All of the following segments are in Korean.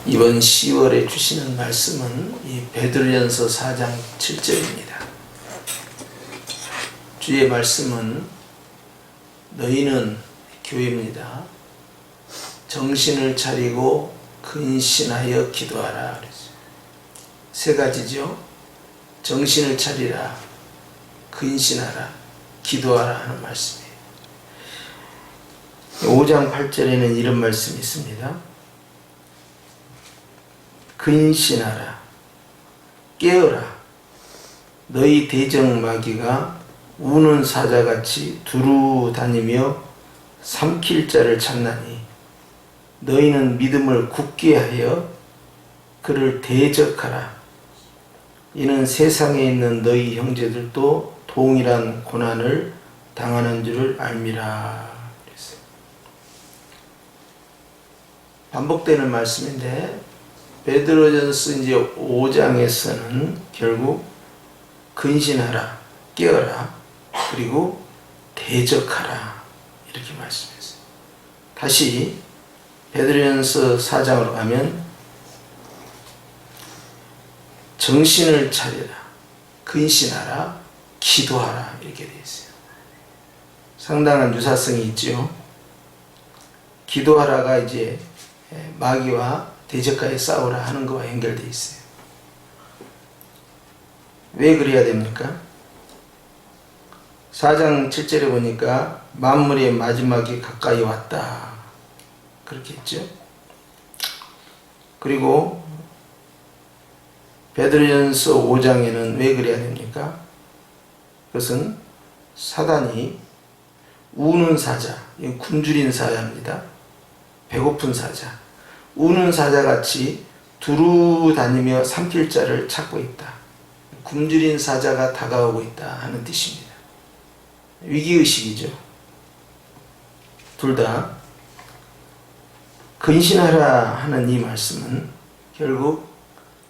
이번 10월에 주시는 말씀은 이 베드로전서 4장 7절입니다. 주의 말씀은 너희는 교회입니다. 정신을 차리고 근신하여 기도하라 그랬어요. 세 가지죠. 정신을 차리라, 근신하라, 기도하라 하는 말씀이에요. 5장 8절에는 이런 말씀이 있습니다. 근신하라, 깨어라. 너희 대적마귀가 우는 사자같이 두루 다니며 삼킬 자를 찾나니 너희는 믿음을 굳게 하여 그를 대적하라. 이는 세상에 있는 너희 형제들도 동일한 고난을 당하는 줄을 알미라. 그랬어요. 반복되는 말씀인데 베드로전서 이제 5장에서는 결국 근신하라, 깨어라, 그리고 대적하라 이렇게 말씀했어요. 다시 베드로전서 4장으로 가면 정신을 차리라, 근신하라, 기도하라 이렇게 되어 있어요. 상당한 유사성이 있죠. 기도하라가 이제 마귀와 대적하여 싸우라 하는 것과 연결되어 있어요. 왜 그래야 됩니까? 4장 7절에 보니까 만물의 마지막이 가까이 왔다 그렇게 했죠. 그리고 베드로전서 5장에는 왜 그래야 됩니까? 그것은 사단이 우는 사자, 굶주린 사자입니다. 배고픈 사자, 우는 사자같이 두루 다니며 삼킬 자를 찾고 있다. 굶주린 사자가 다가오고 있다 하는 뜻입니다. 위기의식이죠. 둘 다 근신하라 하는 이 말씀은 결국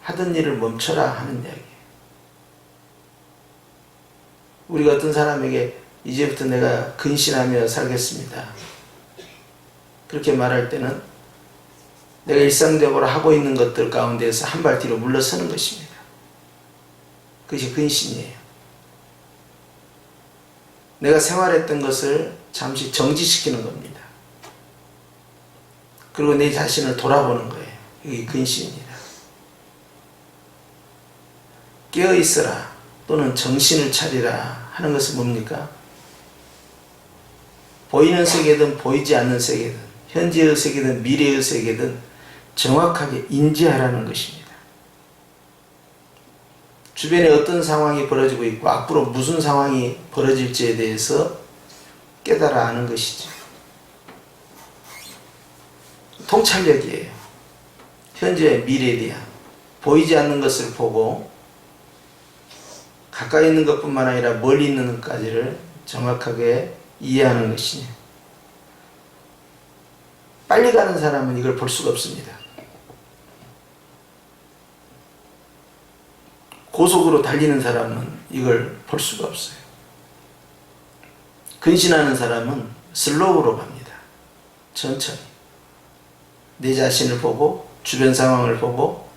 하던 일을 멈춰라 하는 이야기예요. 우리가 어떤 사람에게 이제부터 내가 근신하며 살겠습니다 그렇게 말할 때는 내가 일상적으로 하고 있는 것들 가운데서 한 발 뒤로 물러서는 것입니다. 그것이 근신이에요. 내가 생활했던 것을 잠시 정지시키는 겁니다. 그리고 내 자신을 돌아보는 거예요. 이게 근신입니다. 깨어있어라 또는 정신을 차리라 하는 것은 뭡니까? 보이는 세계든 보이지 않는 세계든 현재의 세계든 미래의 세계든 정확하게 인지하라는 것입니다. 주변에 어떤 상황이 벌어지고 있고 앞으로 무슨 상황이 벌어질지에 대해서 깨달아 아는 것이죠. 통찰력이에요. 현재의 미래에 대한 보이지 않는 것을 보고 가까이 있는 것뿐만 아니라 멀리 있는 것까지를 정확하게 이해하는 것이냐. 빨리 가는 사람은 이걸 볼 수가 없습니다. 고속으로 달리는 사람은 이걸 볼 수가 없어요. 근신하는 사람은 슬로우로 갑니다. 천천히. 내 자신을 보고 주변 상황을 보고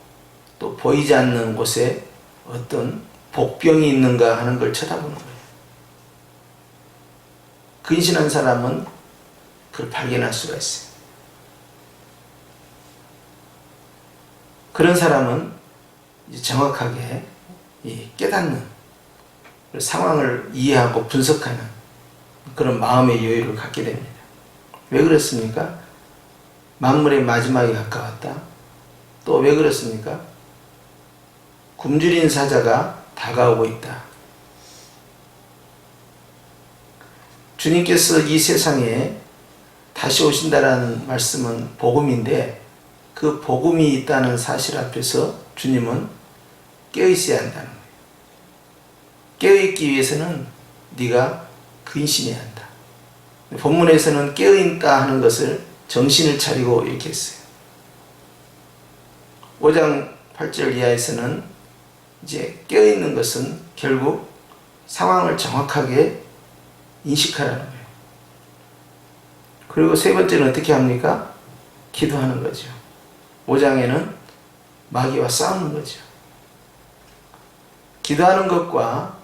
또 보이지 않는 곳에 어떤 복병이 있는가 하는 걸 쳐다보는 거예요. 근신한 사람은 그걸 발견할 수가 있어요. 그런 사람은 이제 정확하게 깨닫는 상황을 이해하고 분석하는 그런 마음의 여유를 갖게 됩니다. 왜 그렇습니까? 만물의 마지막이 가까웠다. 또 왜 그렇습니까? 굶주린 사자가 다가오고 있다. 주님께서 이 세상에 다시 오신다라는 말씀은 복음인데 그 복음이 있다는 사실 앞에서 주님은 깨어있어야 한다는 거예요. 깨어있기 위해서는 네가 근신해야 한다. 본문에서는 깨어있다 하는 것을 정신을 차리고 이렇게 했어요. 5장 8절 이하에서는 이제 깨어있는 것은 결국 상황을 정확하게 인식하라는 거예요. 그리고 세 번째는 어떻게 합니까? 기도하는 거죠. 5장에는 마귀와 싸우는 거죠. 기도하는 것과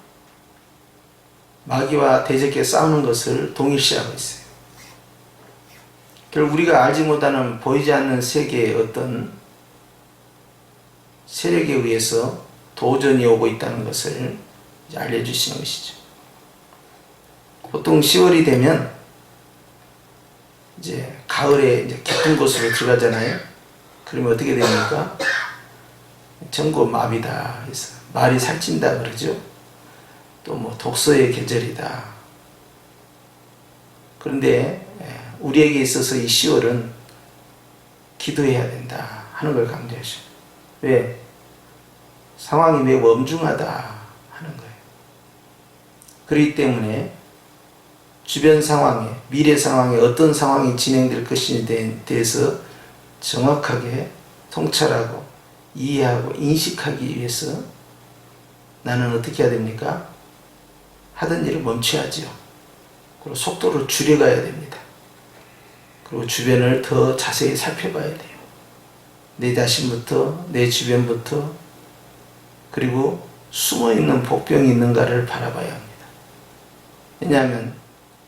마귀와 대적해 싸우는 것을 동일시하고 있어요. 결국 우리가 알지 못하는 보이지 않는 세계의 어떤 세력에 의해서 도전이 오고 있다는 것을 이제 알려주시는 것이죠. 보통 10월이 되면 이제 가을에 이제 깊은 곳으로 들어가잖아요. 그러면 어떻게 됩니까? 전고마비다 해서 말이 살찐다 그러죠. 또 뭐 독서의 계절이다. 그런데 우리에게 있어서 이 10월은 기도해야 된다 하는 걸 강조하죠. 왜? 상황이 매우 엄중하다 하는 거예요. 그렇기 때문에 주변 상황에, 미래 상황에 어떤 상황이 진행될 것인지에 대해서 정확하게 통찰하고 이해하고 인식하기 위해서 나는 어떻게 해야 됩니까? 하던 일을 멈춰야죠. 그리고 속도를 줄여가야 됩니다. 그리고 주변을 더 자세히 살펴봐야 돼요. 내 자신부터, 내 주변부터, 그리고 숨어있는 복병이 있는가를 바라봐야 합니다. 왜냐하면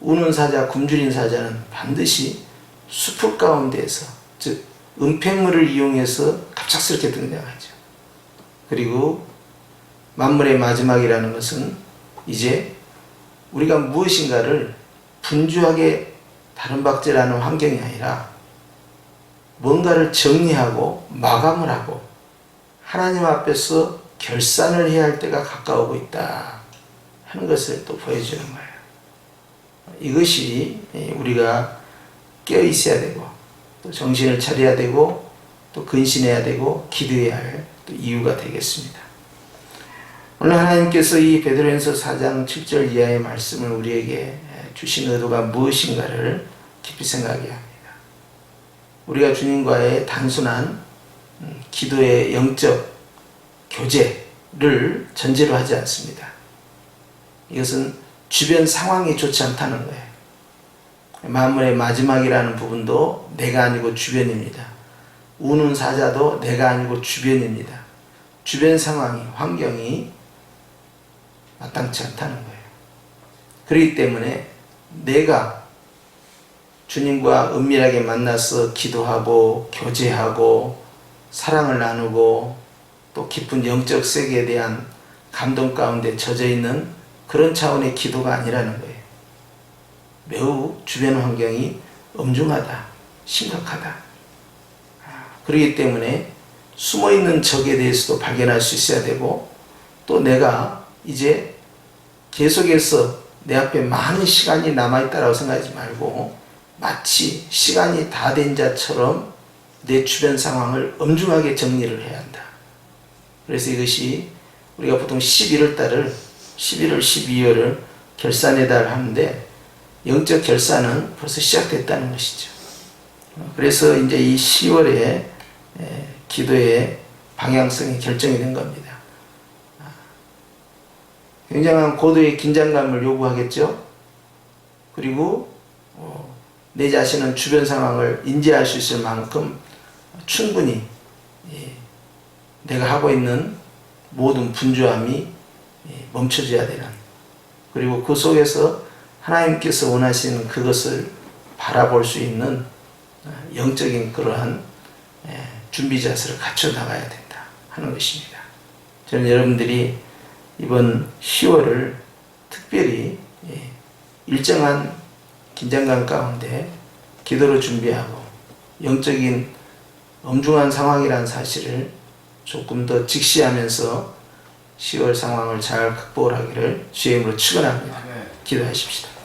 우는 사자, 굶주린 사자는 반드시 수풀 가운데에서, 즉 은폐물을 이용해서 갑작스럽게 등장하죠. 그리고 만물의 마지막이라는 것은 이제 우리가 무엇인가를 분주하게 다름박질하는 환경이 아니라 뭔가를 정리하고 마감을 하고 하나님 앞에서 결산을 해야 할 때가 가까우고 있다 하는 것을 또 보여주는 거예요. 이것이 우리가 깨어 있어야 되고 또 정신을 차려야 되고 또 근신해야 되고 기도해야 할 또 이유가 되겠습니다. 오늘 하나님께서 이 베드로전서 4장 7절 이하의 말씀을 우리에게 주신 의도가 무엇인가를 깊이 생각해야 합니다. 우리가 주님과의 단순한 기도의 영적 교제를 전제로 하지 않습니다. 이것은 주변 상황이 좋지 않다는 거예요. 만물의 마지막이라는 부분도 내가 아니고 주변입니다. 우는 사자도 내가 아니고 주변입니다. 주변 상황이, 환경이 마땅치 않다는 거예요. 그렇기 때문에 내가 주님과 은밀하게 만나서 기도하고 교제하고 사랑을 나누고 또 깊은 영적 세계에 대한 감동 가운데 젖어 있는 그런 차원의 기도가 아니라는 거예요. 매우 주변 환경이 엄중하다, 심각하다. 그렇기 때문에 숨어있는 적에 대해서도 발견할 수 있어야 되고 또 내가 이제 계속해서 내 앞에 많은 시간이 남아있다고 생각하지 말고 마치 시간이 다 된 자처럼 내 주변 상황을 엄중하게 정리를 해야 한다. 그래서 이것이 우리가 보통 11월 달을 11월, 12월을 결산의 달 하는데 영적 결산은 벌써 시작됐다는 것이죠. 그래서 이제 이 10월에 기도의 방향성이 결정이 된 겁니다. 굉장한 고도의 긴장감을 요구하겠죠. 그리고 내 자신은 주변 상황을 인지할 수 있을 만큼 충분히 내가 하고 있는 모든 분주함이 멈춰져야 되는, 그리고 그 속에서 하나님께서 원하시는 그것을 바라볼 수 있는 영적인 그러한 준비 자세를 갖춰 나가야 된다 하는 것입니다. 저는 여러분들이 이번 10월을 특별히 일정한 긴장감 가운데 기도로 준비하고 영적인 엄중한 상황이라는 사실을 조금 더 직시하면서 10월 상황을 잘 극복을 하기를 주의 이름으로 축원합니다. 기도하십시다.